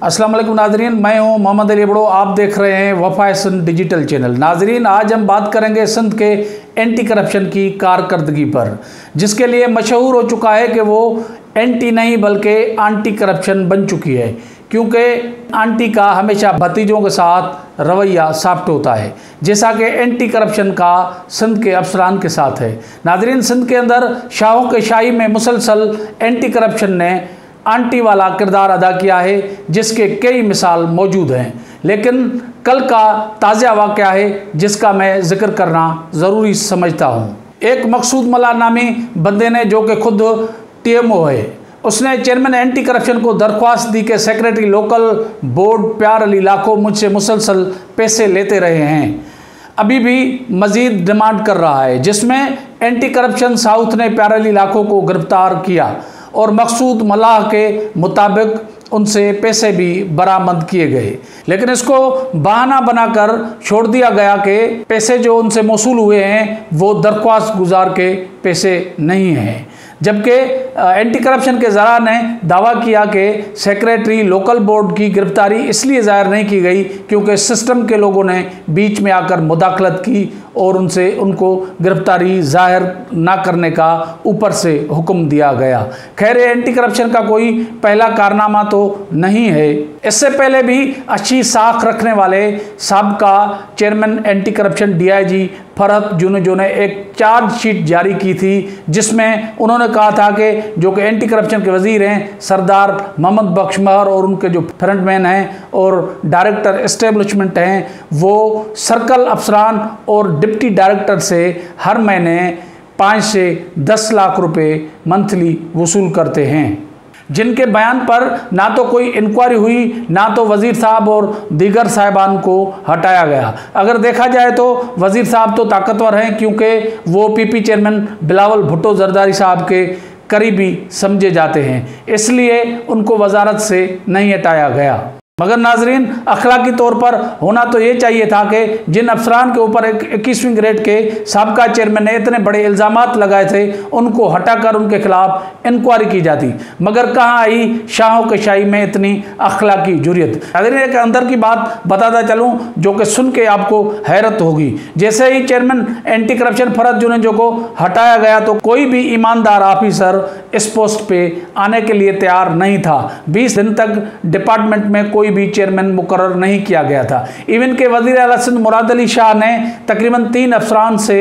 अस्सलाम वालेकुम नाजरीन, मैं हूं मोहम्मद अली बड़ो। आप देख रहे हैं वफा सिंध डिजिटल चैनल। नाजरीन, आज हम बात करेंगे सिंध के एंटी करप्शन की कारकर्दगी पर, जिसके लिए मशहूर हो चुका है कि वो एंटी नहीं बल्कि आंटी करप्शन बन चुकी है, क्योंकि आंटी का हमेशा भतीजों के साथ रवैया साफ्ट होता है, जैसा कि एंटी करप्शन का सिंध के अफसरान के साथ है। नाजरीन, सिंध के अंदर शाहों के शाही में मुसलसल एंटी करप्शन ने आंटी वाला किरदार अदा किया है, जिसके कई मिसाल मौजूद हैं। लेकिन कल का ताज़ा वाक़या है जिसका मैं जिक्र करना ज़रूरी समझता हूँ। एक मकसूद मला नामी बंदे ने, जो कि खुद TMO है, उसने चेयरमैन एंटी करप्शन को दरख्वास्त दी कि सेक्रेटरी लोकल बोर्ड प्यार अली लाखो मुझसे मुसलसल पैसे लेते रहे हैं, अभी भी मज़ीद डिमांड कर रहा है, जिसमें एंटी करप्शन साउथ ने प्यार अली लाखो को गिरफ्तार किया और मकसूद मलाह के मुताबिक उनसे पैसे भी बरामद किए गए। लेकिन इसको बहाना बनाकर छोड़ दिया गया कि पैसे जो उनसे मौसूल हुए हैं वो दरख्वास्त गुजार के पैसे नहीं हैं, जबकि एंटी करप्शन के ज़रा ने दावा किया कि सेक्रेटरी लोकल बोर्ड की गिरफ्तारी इसलिए ज़ाहिर नहीं की गई क्योंकि सिस्टम के लोगों ने बीच में आकर मुदाखलत की और उनको गिरफ्तारी जाहिर ना करने का ऊपर से हुक्म दिया गया। खैर, एंटी करप्शन का कोई पहला कारनामा तो नहीं है। इससे पहले भी अच्छी साख रखने वाले साबका chairman anti corruption DIG Farhat Junejo ने एक चार्जशीट जारी की थी, जिसमें उन्होंने कहा था कि जो कि एंटी करप्शन के वजीर हैं सरदार मोहम्मद बख्श महर और उनके जो फ्रंटमैन हैं और डायरेक्टर एस्टेब्लिशमेंट हैं, वो सर्कल अफसरान और डिप्टी डायरेक्टर से हर महीने 5 से 10 लाख रुपए मंथली वसूल करते हैं, जिनके बयान पर ना तो कोई इंक्वायरी हुई, ना तो वज़ीर साहब और दीगर साहिबान को हटाया गया। अगर देखा जाए तो वज़ीर साहब तो ताकतवर हैं, क्योंकि वो PP चेयरमैन बिलावल भुट्टो जरदारी साहब के करीबी समझे जाते हैं, इसलिए उनको वजारत से नहीं हटाया गया। मगर नाजरीन, अखलाकी तौर पर होना तो ये चाहिए था कि जिन अफसरान के ऊपर 21वीं ग्रेड के साबका चेयरमैन ने इतने बड़े इल्ज़ामात लगाए थे, उनको हटाकर उनके खिलाफ इंक्वायरी की जाती। मगर कहाँ आई शाहों के शाही में इतनी अखलाकी जुर्रियत। नाजरीन, एक अंदर की बात बताता चलूँ जो कि सुन के आपको हैरत होगी। जैसे ही chairman anti corruption Farhat Junejo को हटाया गया तो कोई भी ईमानदार ऑफिसर इस पोस्ट पे आने के लिए तैयार नहीं था। 20 दिन तक डिपार्टमेंट में कोई भी चेयरमैन मुकर्रर नहीं किया गया था। इवन के वज़ीर आला सिंध मुराद अली शाह ने तकरीबन 3 अफसरान से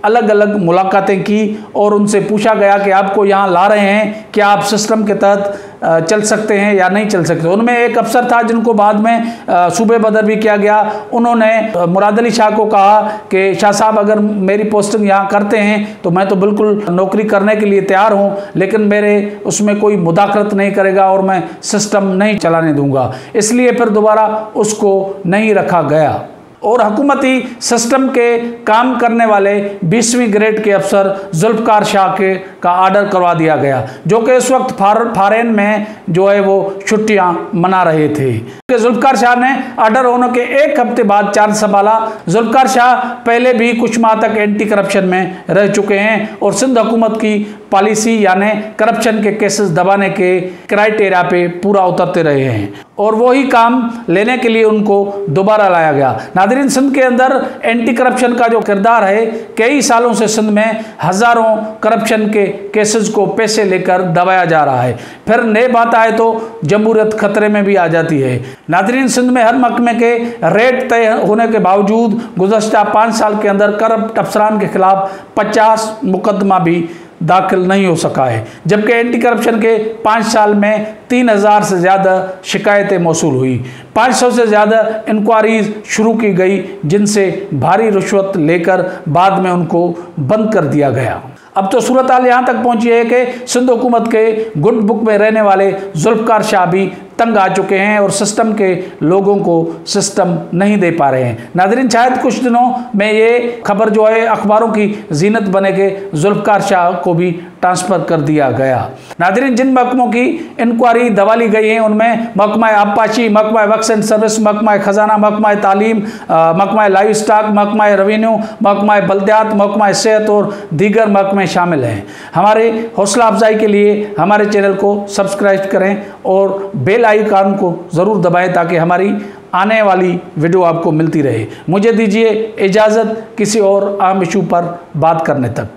अलग अलग मुलाकातें की और उनसे पूछा गया कि आपको यहाँ ला रहे हैं, क्या आप सिस्टम के तहत चल सकते हैं या नहीं चल सकते। उनमें एक अफसर था जिनको बाद में सूबे बदर भी किया गया। उन्होंने मुराद अली शाह को कहा कि शाह साहब, अगर मेरी पोस्टिंग यहाँ करते हैं तो मैं तो बिल्कुल नौकरी करने के लिए तैयार हूँ, लेकिन मेरे उसमें कोई मुदाखलत नहीं करेगा और मैं सिस्टम नहीं चलाने दूंगा। इसलिए फिर दोबारा उसको नहीं रखा गया और हुकूमती सिस्टम के काम करने वाले 20वीं ग्रेड के अफसर जुल्फ़कार शाह का आर्डर करवा दिया गया, जो कि इस वक्त फारेन में जो है वो छुट्टियां मना रहे थे। जुल्फ़कार शाह ने आर्डर होने के 1 हफ्ते बाद चार्ज संभाला। जुल्फ़कार शाह पहले भी कुछ माह तक एंटी करप्शन में रह चुके हैं और सिंध हुकूमत की पॉलिसी यानी करप्शन के केसेस दबाने के क्राइटेरिया पे पूरा उतरते रहे हैं और वही काम लेने के लिए उनको दोबारा लाया गया। नादरीन, सिंध के अंदर एंटी करप्शन का जो किरदार है, कई सालों से सिंध में हज़ारों करप्शन के केसेस को पैसे लेकर दबाया जा रहा है। फिर नई बात आए तो जमहूरियत खतरे में भी आ जाती है। नादरीन, सिंध में हर महकमे के रेट तय होने के बावजूद गुज़श्ता 5 साल के अंदर करप्ट अफसरान के खिलाफ 50 मुकदमा भी दाखिल नहीं हो सका है, जबकि एंटी करप्शन के 5 साल में 3000 से ज़्यादा शिकायतें मौसूल हुई। 500 से ज़्यादा इंक्वायरीज शुरू की गई, जिनसे भारी रिश्वत लेकर बाद में उनको बंद कर दिया गया। अब तो सूरत हाल यहाँ तक पहुँची है कि सिंध हुकूमत के गुड बुक में रहने वाले जुल्फ़कार शाह भी तंग आ चुके हैं और सिस्टम के लोगों को सिस्टम नहीं दे पा रहे हैं। नाज़रीन, शायद कुछ दिनों में ये खबर जो है अखबारों की जीनत बने के जुल्फ़कार शाह को भी ट्रांसफ़र कर दिया गया। नाज़रीन, जिन महकमों की इंक्वायरी दबा ली गई है उनमें महकमा आबपाशी, महकमा वक्फ एंड सर्विस, महकमा खजाना, महकमा तालीम, महकमा लाइव स्टॉक, महकमा रेवेन्यू, महकमा बल्दियात, महकमा सेहत और दीगर महकमे शामिल हैं। हमारे हौसला अफजाई के लिए हमारे चैनल को सब्सक्राइब करें और बेल आइकन को ज़रूर दबाएं ताकि हमारी आने वाली वीडियो आपको मिलती रहे। मुझे दीजिए इजाज़त किसी और अहम इशू पर बात करने तक।